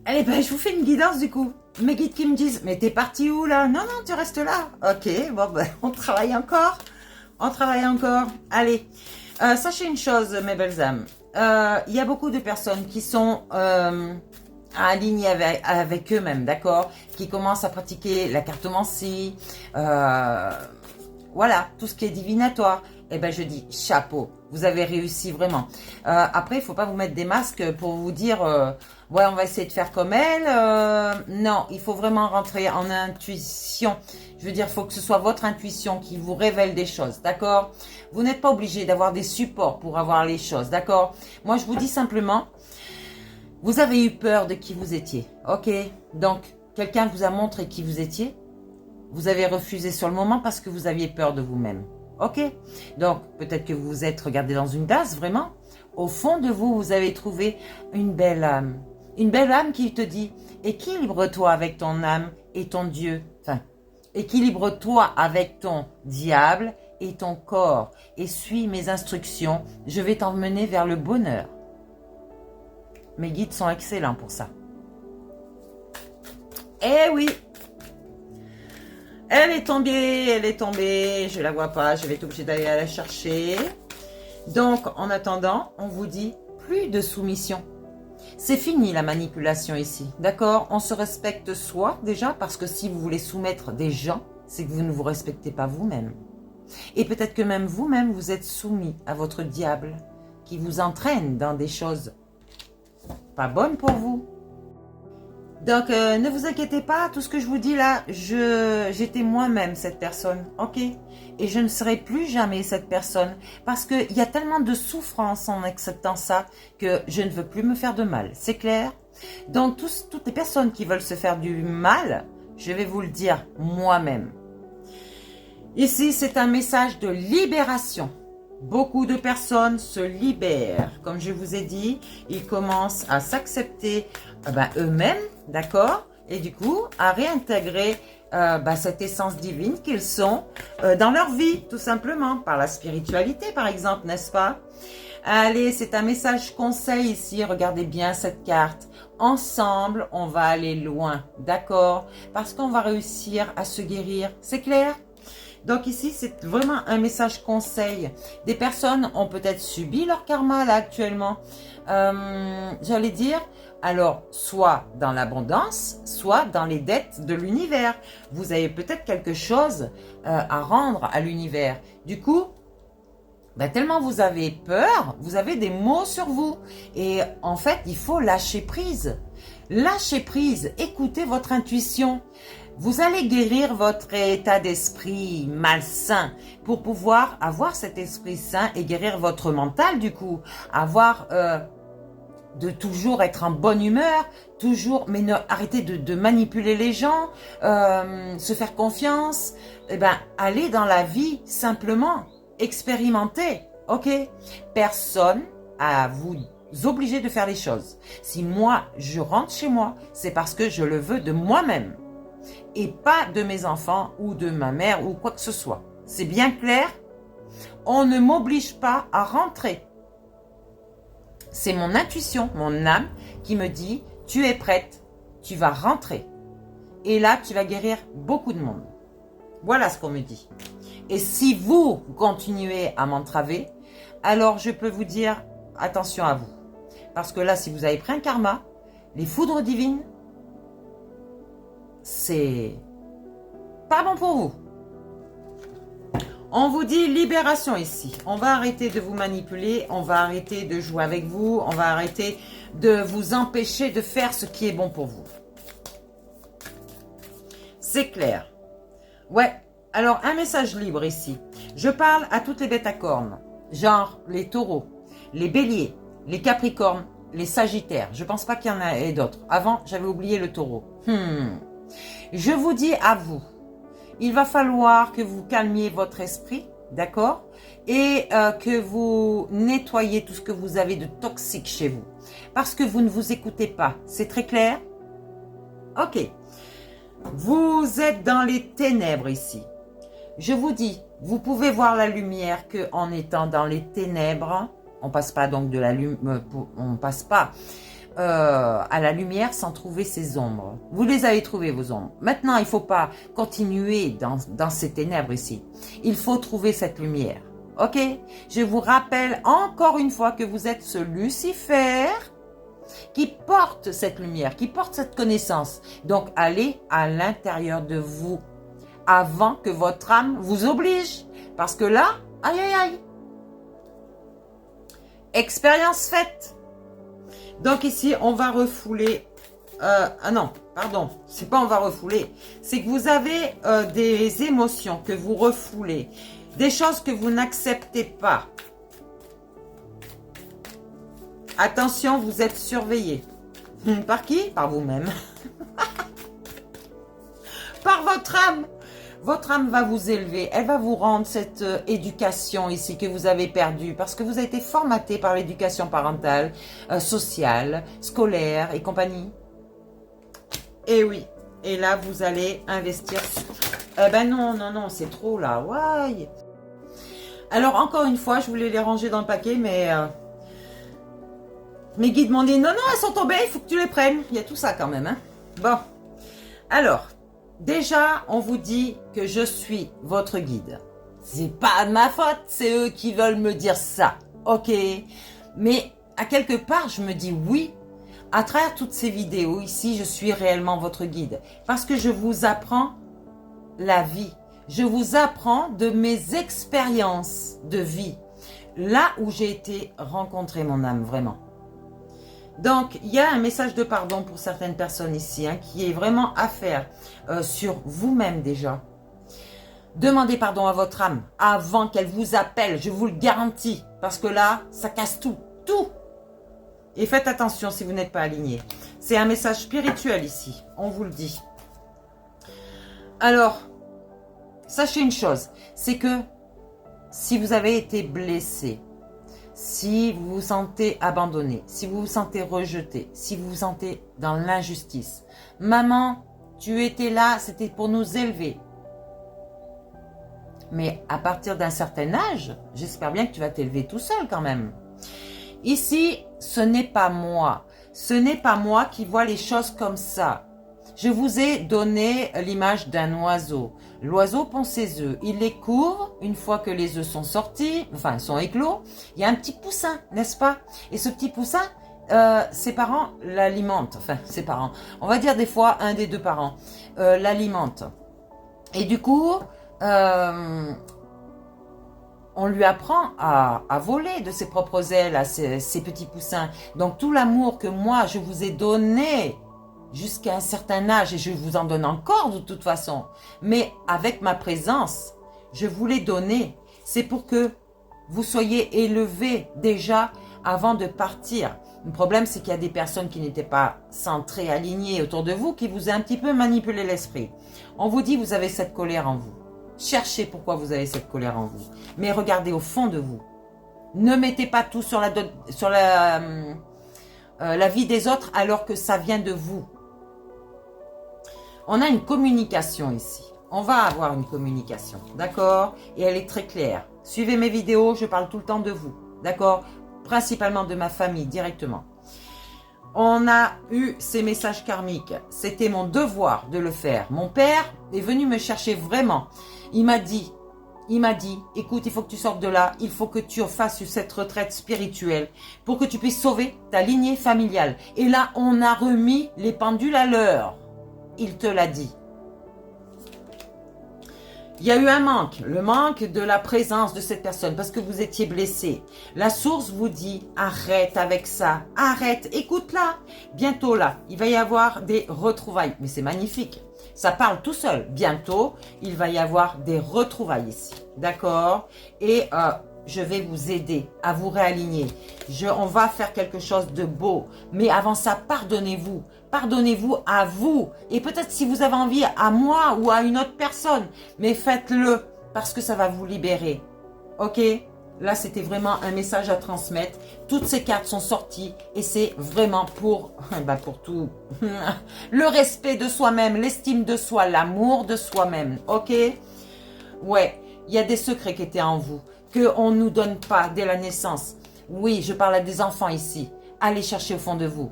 Allez, ben, je vous fais une guidance du coup. Mes guides qui me disent, mais t'es parti où là? Non, non, tu restes là. Ok, bon, ben, on travaille encore. On travaille encore. Allez, sachez une chose, mes belles âmes. Il y a beaucoup de personnes qui sont alignées avec eux-mêmes, d'accord? Qui commencent à pratiquer la cartomancie, voilà, tout ce qui est divinatoire. Eh ben, je dis chapeau, vous avez réussi vraiment. Après, il faut pas vous mettre des masques pour vous dire, ouais, on va essayer de faire comme elle. Non, il faut vraiment rentrer en intuition. Je veux dire, il faut que ce soit votre intuition qui vous révèle des choses, d'accord? Vous n'êtes pas obligé d'avoir des supports pour avoir les choses, d'accord? Moi, je vous dis simplement, vous avez eu peur de qui vous étiez, ok? Donc, quelqu'un vous a montré qui vous étiez. Vous avez refusé sur le moment parce que vous aviez peur de vous-même. Ok? Donc, peut-être que vous vous êtes regardé dans une tasse, vraiment. Au fond de vous, vous avez trouvé une belle âme. Une belle âme qui te dit, équilibre-toi avec ton âme et ton Dieu. Enfin, équilibre-toi avec ton diable et ton corps. Et suis mes instructions. Je vais t'emmener vers le bonheur. Mes guides sont excellents pour ça. Eh oui! Elle est tombée, je la vois pas, je vais être obligée d'aller la chercher. Donc, en attendant, on vous dit plus de soumission. C'est fini la manipulation ici, d'accord? On se respecte soi déjà, parce que si vous voulez soumettre des gens, c'est que vous ne vous respectez pas vous-même. Et peut-être que même vous-même, vous êtes soumis à votre diable, qui vous entraîne dans des choses pas bonnes pour vous. Donc, ne vous inquiétez pas, tout ce que je vous dis là, j'étais moi-même cette personne, ok? Et je ne serai plus jamais cette personne, parce qu'il y a tellement de souffrance en acceptant ça, que je ne veux plus me faire de mal, c'est clair? Donc, toutes les personnes qui veulent se faire du mal, je vais vous le dire moi-même. Ici, c'est un message de libération. Beaucoup de personnes se libèrent. Comme je vous ai dit, ils commencent à s'accepter eux-mêmes, d'accord? Et du coup, à réintégrer cette essence divine qu'ils sont dans leur vie, tout simplement, par la spiritualité, par exemple, n'est-ce pas? Allez, c'est un message conseil ici, regardez bien cette carte. Ensemble, on va aller loin, d'accord? Parce qu'on va réussir à se guérir, c'est clair? Donc ici, c'est vraiment un message conseil. Des personnes ont peut-être subi leur karma là actuellement. J'allais dire, alors, soit dans l'abondance, soit dans les dettes de l'univers. Vous avez peut-être quelque chose à rendre à l'univers. Du coup, tellement vous avez peur, vous avez des maux sur vous. Et en fait, il faut lâcher prise. Lâchez prise, écoutez votre intuition. Vous allez guérir votre état d'esprit malsain pour pouvoir avoir cet esprit sain et guérir votre mental du coup. Avoir de toujours être en bonne humeur, toujours, mais arrêtez de manipuler les gens, se faire confiance. Allez dans la vie simplement, expérimentez, ok? Personne à vous obliger de faire les choses. Si moi, je rentre chez moi, c'est parce que je le veux de moi-même. Et pas de mes enfants ou de ma mère ou quoi que ce soit. C'est bien clair? On ne m'oblige pas à rentrer. C'est mon intuition, mon âme qui me dit, tu es prête, tu vas rentrer. Et là, tu vas guérir beaucoup de monde. Voilà ce qu'on me dit. Et si vous continuez à m'entraver, alors je peux vous dire, attention à vous. Parce que là, si vous avez pris un karma, les foudres divines, c'est pas bon pour vous. On vous dit libération ici. On va arrêter de vous manipuler, on va arrêter de jouer avec vous, on va arrêter de vous empêcher de faire ce qui est bon pour vous. C'est clair. Ouais, alors un message libre ici. Je parle à toutes les bêtes à cornes, genre les taureaux, les béliers, les capricornes, les sagittaires. Je pense pas qu'il y en ait d'autres. Avant, j'avais oublié le taureau. Je vous dis à vous, il va falloir que vous calmiez votre esprit, d'accord? Et que vous nettoyez tout ce que vous avez de toxique chez vous. Parce que vous ne vous écoutez pas. C'est très clair? Ok. Vous êtes dans les ténèbres ici. Je vous dis, vous pouvez voir la lumière qu'en étant dans les ténèbres. On passe pas donc de la lumière, on passe pas à la lumière sans trouver ses ombres. Vous les avez trouvées, vos ombres. Maintenant, il ne faut pas continuer dans ces ténèbres ici. Il faut trouver cette lumière. Ok? Je vous rappelle encore une fois que vous êtes ce Lucifer qui porte cette lumière, qui porte cette connaissance. Donc, allez à l'intérieur de vous avant que votre âme vous oblige. Parce que là, aïe, aïe, aïe. Expérience faite. Donc ici, on va refouler. Ah non, pardon. C'est pas on va refouler. C'est que vous avez des émotions que vous refoulez. Des choses que vous n'acceptez pas. Attention, vous êtes surveillé. Par qui? Par vous-même. Par votre âme. Votre âme va vous élever, elle va vous rendre cette éducation ici que vous avez perdue parce que vous avez été formaté par l'éducation parentale, sociale, scolaire et compagnie. Et oui, et là vous allez investir. Eh ben non, non, non, c'est trop là, ouais. Alors encore une fois, je voulais les ranger dans le paquet, mais mes guides m'ont dit non, non, elles sont tombées, il faut que tu les prennes. Il y a tout ça quand même, hein. Bon, alors. Déjà, on vous dit que je suis votre guide. C'est pas de ma faute, c'est eux qui veulent me dire ça. Ok. Mais à quelque part, je me dis oui. À travers toutes ces vidéos ici, je suis réellement votre guide. Parce que je vous apprends la vie. Je vous apprends de mes expériences de vie. Là où j'ai été rencontrer mon âme, vraiment. Donc, il y a un message de pardon pour certaines personnes ici, hein, qui est vraiment à faire sur vous-même déjà. Demandez pardon à votre âme avant qu'elle vous appelle, je vous le garantis. Parce que là, ça casse tout, tout. Et faites attention si vous n'êtes pas aligné. C'est un message spirituel ici, on vous le dit. Alors, sachez une chose, c'est que si vous avez été blessé, si vous vous sentez abandonné, si vous vous sentez rejeté, si vous vous sentez dans l'injustice. Maman, tu étais là, c'était pour nous élever. Mais à partir d'un certain âge, j'espère bien que tu vas t'élever tout seul quand même. Ici, ce n'est pas moi. Ce n'est pas moi qui vois les choses comme ça. Je vous ai donné l'image d'un oiseau. L'oiseau pond ses œufs. Il les couvre. Une fois que les œufs sont sortis, enfin sont éclos, il y a un petit poussin, n'est-ce pas? Et ce petit poussin, ses parents l'alimentent. Enfin, ses parents. On va dire des fois un des deux parents l'alimente. Et du coup, on lui apprend à voler de ses propres ailes à ces petits poussins. Donc tout l'amour que moi je vous ai donné jusqu'à un certain âge, et je vous en donne encore de toute façon, mais avec ma présence, je vous l'ai donné. C'est pour que vous soyez élevés déjà avant de partir. Le problème, c'est qu'il y a des personnes qui n'étaient pas centrées, alignées autour de vous, qui vous ont un petit peu manipulé l'esprit. On vous dit, vous avez cette colère en vous. Cherchez pourquoi vous avez cette colère en vous. Mais regardez au fond de vous. Ne mettez pas tout sur la vie des autres alors que ça vient de vous. On a une communication ici. On va avoir une communication, d'accord? Et elle est très claire. Suivez mes vidéos, je parle tout le temps de vous, d'accord? Principalement de ma famille, directement. On a eu ces messages karmiques. C'était mon devoir de le faire. Mon père est venu me chercher vraiment. Il m'a dit, écoute, il faut que tu sortes de là. Il faut que tu fasses cette retraite spirituelle pour que tu puisses sauver ta lignée familiale. Et là, on a remis les pendules à l'heure. Il te l'a dit. Il y a eu un manque, le manque de la présence de cette personne parce que vous étiez blessé. La source vous dit, arrête avec ça, arrête, écoute-la. Bientôt là, il va y avoir des retrouvailles, mais c'est magnifique. Ça parle tout seul. Bientôt, il va y avoir des retrouvailles ici, d'accord? Et je vais vous aider à vous réaligner. On va faire quelque chose de beau. Mais avant ça, pardonnez-vous. Pardonnez-vous à vous. Et peut-être si vous avez envie à moi ou à une autre personne. Mais faites-le parce que ça va vous libérer. Ok? Là, c'était vraiment un message à transmettre. Toutes ces cartes sont sorties et c'est vraiment pour tout. Le respect de soi-même, l'estime de soi, l'amour de soi-même. Ok? Ouais, il y a des secrets qui étaient en vous, qu'on ne nous donne pas dès la naissance. Oui, je parle à des enfants ici. Allez chercher au fond de vous.